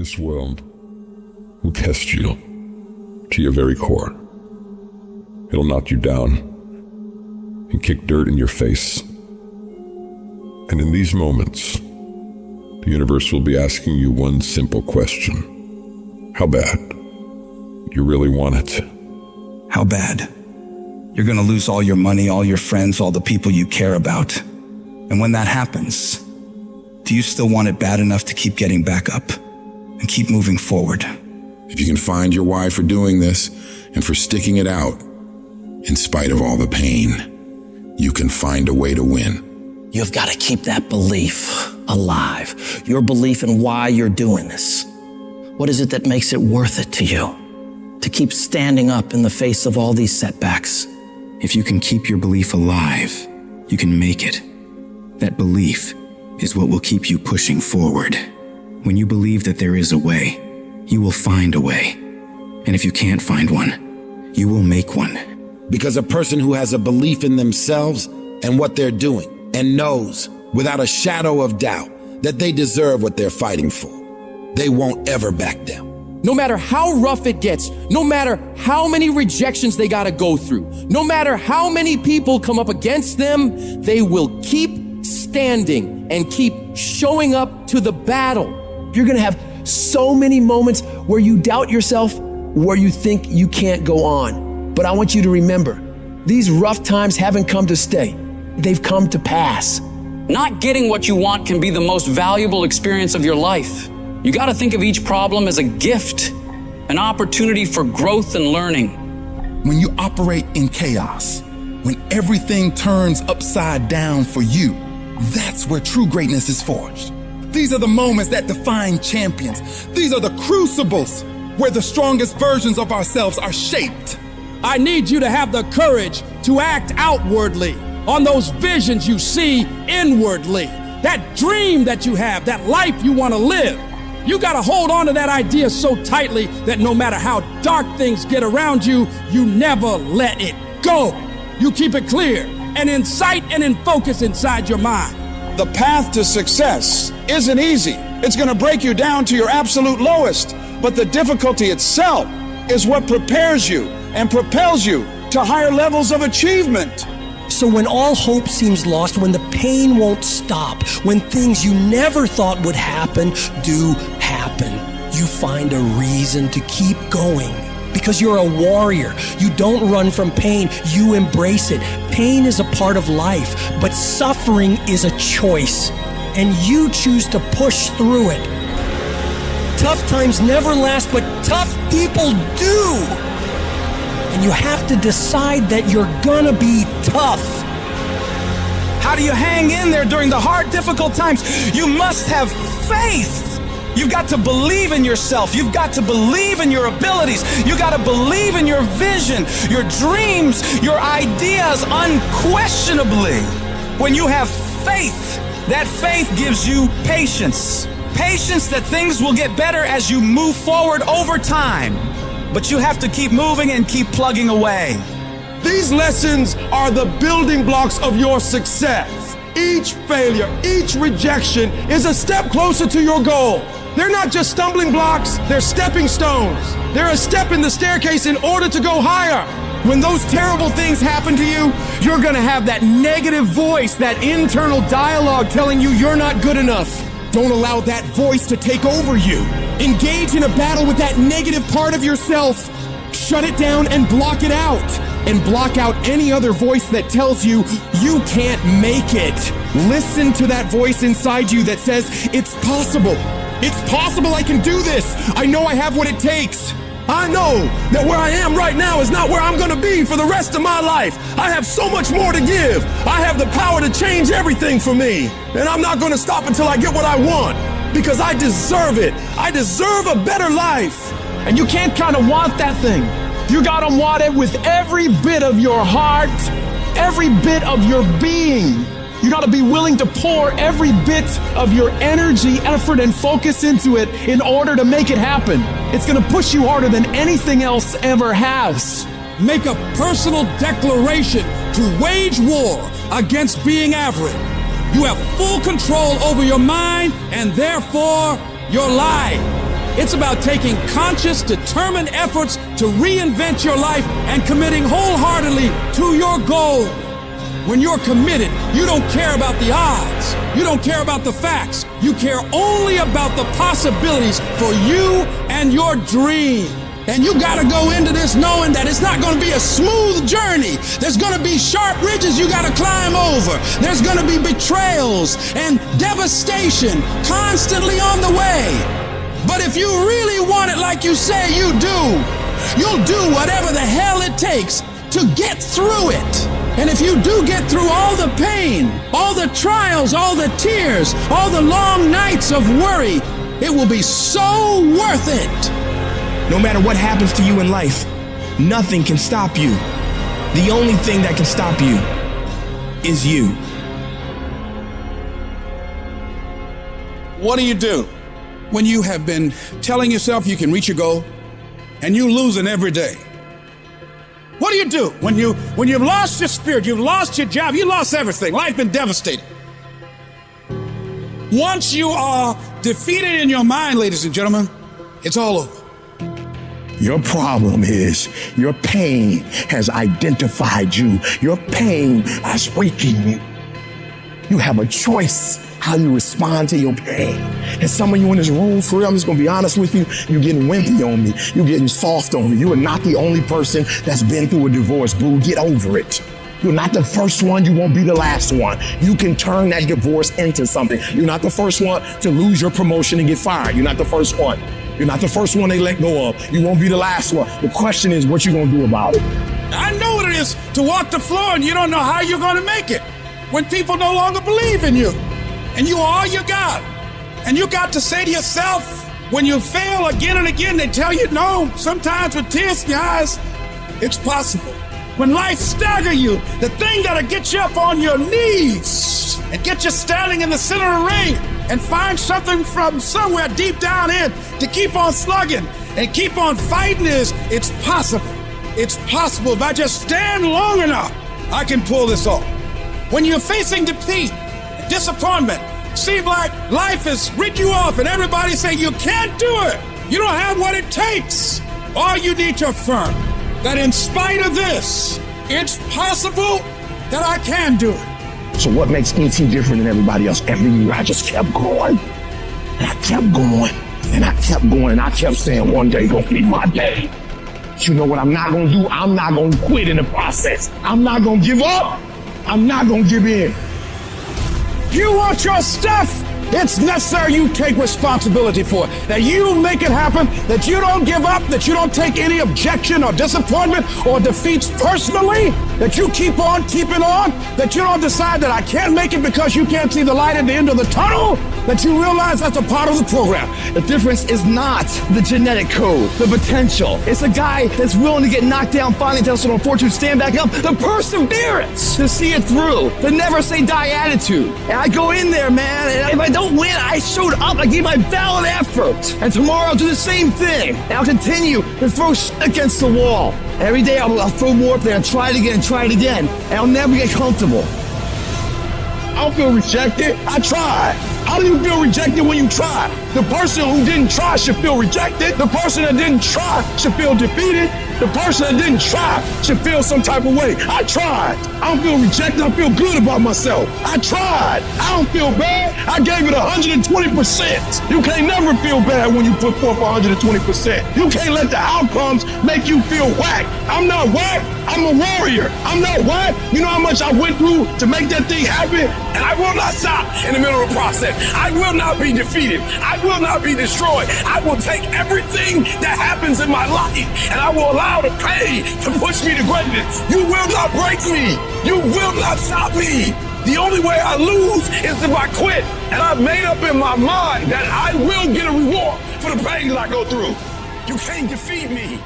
This world will test you to your very core. It'll knock you down and kick dirt in your face. And in these moments, the universe will be asking you one simple question. How bad? You really want it? How bad? You're gonna lose all your money, all your friends, all the people you care about. And when that happens, do you still want it bad enough to keep getting back up and keep moving forward? If you can find your why for doing this and for sticking it out, in spite of all the pain, you can find a way to win. You've got to keep that belief alive. Your belief in why you're doing this. What is it that makes it worth it to you? To keep standing up in the face of all these setbacks. If you can keep your belief alive, you can make it. That belief is what will keep you pushing forward. When you believe that there is a way, you will find a way. And if you can't find one, you will make one. Because a person who has a belief in themselves and what they're doing and knows without a shadow of doubt that they deserve what they're fighting for, they won't ever back down. No matter how rough it gets, no matter how many rejections they gotta go through, no matter how many people come up against them, they will keep standing and keep showing up to the battle. You're gonna have so many moments where you doubt yourself, where you think you can't go on. But I want you to remember, these rough times haven't come to stay. They've come to pass. Not getting what you want can be the most valuable experience of your life. You got to think of each problem as a gift, an opportunity for growth and learning. When you operate in chaos, when everything turns upside down for you, that's where true greatness is forged. These are the moments that define champions. These are the crucibles where the strongest versions of ourselves are shaped. I need you to have the courage to act outwardly on those visions you see inwardly. That dream that you have, that life you want to live. You got to hold on to that idea so tightly that no matter how dark things get around you, you never let it go. You keep it clear and in sight and in focus inside your mind. The path to success isn't easy. It's going to break you down to your absolute lowest. But the difficulty itself is what prepares you and propels you to higher levels of achievement. So when all hope seems lost, when the pain won't stop, when things you never thought would happen do happen, you find a reason to keep going. Because you're a warrior. You don't run from pain, you embrace it. Pain is a part of life, but suffering is a choice. And you choose to push through it. Tough times never last, but tough people do. And you have to decide that you're gonna be tough. How do you hang in there during the hard, difficult times? You must have faith. You've got to believe in yourself. You've got to believe in your abilities. You got to believe in your vision, your dreams, your ideas unquestionably. When you have faith, that faith gives you patience. Patience that things will get better as you move forward over time. But you have to keep moving and keep plugging away. These lessons are the building blocks of your success. Each failure, each rejection is a step closer to your goal. They're not just stumbling blocks, they're stepping stones. They're a step in the staircase in order to go higher. When those terrible things happen to you, you're gonna have that negative voice, that internal dialogue telling you you're not good enough. Don't allow that voice to take over you. Engage in a battle with that negative part of yourself. Shut it down and block it out. And block out any other voice that tells you you can't make it. Listen to that voice inside you that says, it's possible. It's possible I can do this. I know I have what it takes. I know that where I am right now is not where I'm gonna be for the rest of my life. I have so much more to give. I have the power to change everything for me. And I'm not gonna stop until I get what I want. Because I deserve it. I deserve a better life. And you can't kind of want that thing. You gotta want it with every bit of your heart, every bit of your being. You gotta be willing to pour every bit of your energy, effort, and focus into it in order to make it happen. It's gonna push you harder than anything else ever has. Make a personal declaration to wage war against being average. You have full control over your mind and therefore your life. It's about taking conscious, determined efforts to reinvent your life and committing wholeheartedly to your goal. When you're committed, you don't care about the odds. You don't care about the facts. You care only about the possibilities for you and your dream. And you gotta go into this knowing that it's not gonna be a smooth journey. There's gonna be sharp ridges you gotta climb over. There's gonna be betrayals and devastation constantly on the way. But if you really want it like you say you do, you'll do whatever the hell it takes to get through it. And if you do get through all the pain, all the trials, all the tears, all the long nights of worry, it will be so worth it. No matter what happens to you in life, nothing can stop you. The only thing that can stop you is you. What do you do when you have been telling yourself you can reach your goal and you losing every day? What do you do when you've lost your spirit, you've lost your job, you lost everything, life been devastated? Once you are defeated in your mind, ladies and gentlemen, it's all over. Your problem is your pain has identified you. Your pain is freaking you. You have a choice how you respond to your pain. And some of you in this room, for real, I'm just gonna be honest with you, you're getting wimpy on me. You're getting soft on me. You are not the only person that's been through a divorce, boo. Get over it. You're not the first one. You won't be the last one. You can turn that divorce into something. You're not the first one to lose your promotion and get fired. You're not the first one. You're not the first one they let go of. You won't be the last one. The question is, what you gonna do about it? I know what it is to walk the floor and you don't know how you're gonna make it. When people no longer believe in you and you are all you got. And you got to say to yourself, when you fail again and again, they tell you no, sometimes with tears in your eyes, it's possible. When life stagger you, the thing that'll get you up on your knees and get you standing in the center of the ring and find something from somewhere deep down in to keep on slugging and keep on fighting is, it's possible. It's possible. If I just stand long enough, I can pull this off. When you're facing defeat, disappointment, seem like life has rid you off and everybody's saying you can't do it. You don't have what it takes. All you need to affirm that in spite of this, it's possible that I can do it. So what makes ET different than everybody else? Every year I just kept going. And I kept going. And I kept going. And I kept saying one day gonna be my day. But you know what I'm not gonna do? I'm not gonna quit in the process. I'm not gonna give up. I'm not gonna give in. You want your stuff? It's necessary you take responsibility for it. That you make it happen, that you don't give up, that you don't take any objection or disappointment or defeats personally, that you keep on keeping on, that you don't decide that I can't make it because you can't see the light at the end of the tunnel, that you realize that's a part of the program. The difference is not the genetic code, the potential. It's a guy that's willing to get knocked down, finally tell someone fortune, stand back up, the perseverance to see it through, the never say die attitude. And I go in there, man, and if I don't win, I showed up, I gave my valid effort. And tomorrow I'll do the same thing. And I'll continue to throw shit against the wall. Every day I'll throw more up there and try it again and try it again. And I'll never get comfortable. I don't feel rejected. I tried. How do you feel rejected when you try? The person who didn't try should feel rejected. The person that didn't try should feel defeated. The person that didn't try should feel some type of way. I tried. I don't feel rejected. I feel good about myself. I tried. I don't feel bad. I gave it 120%. You can't never feel bad when you put forth 120%. You can't let the outcomes make you feel whack. I'm not whack. I'm a warrior. I'm not whack. You know how much I went through to make that thing happen? And I will not stop in the middle of the process. I will not be defeated. I will not be destroyed. I will take everything that happens in my life and I will allow the pain to push me to greatness. You will not break me. You will not stop me. The only way I lose is if I quit. And I've made up in my mind that I will get a reward for the pain that I go through. You can't defeat me.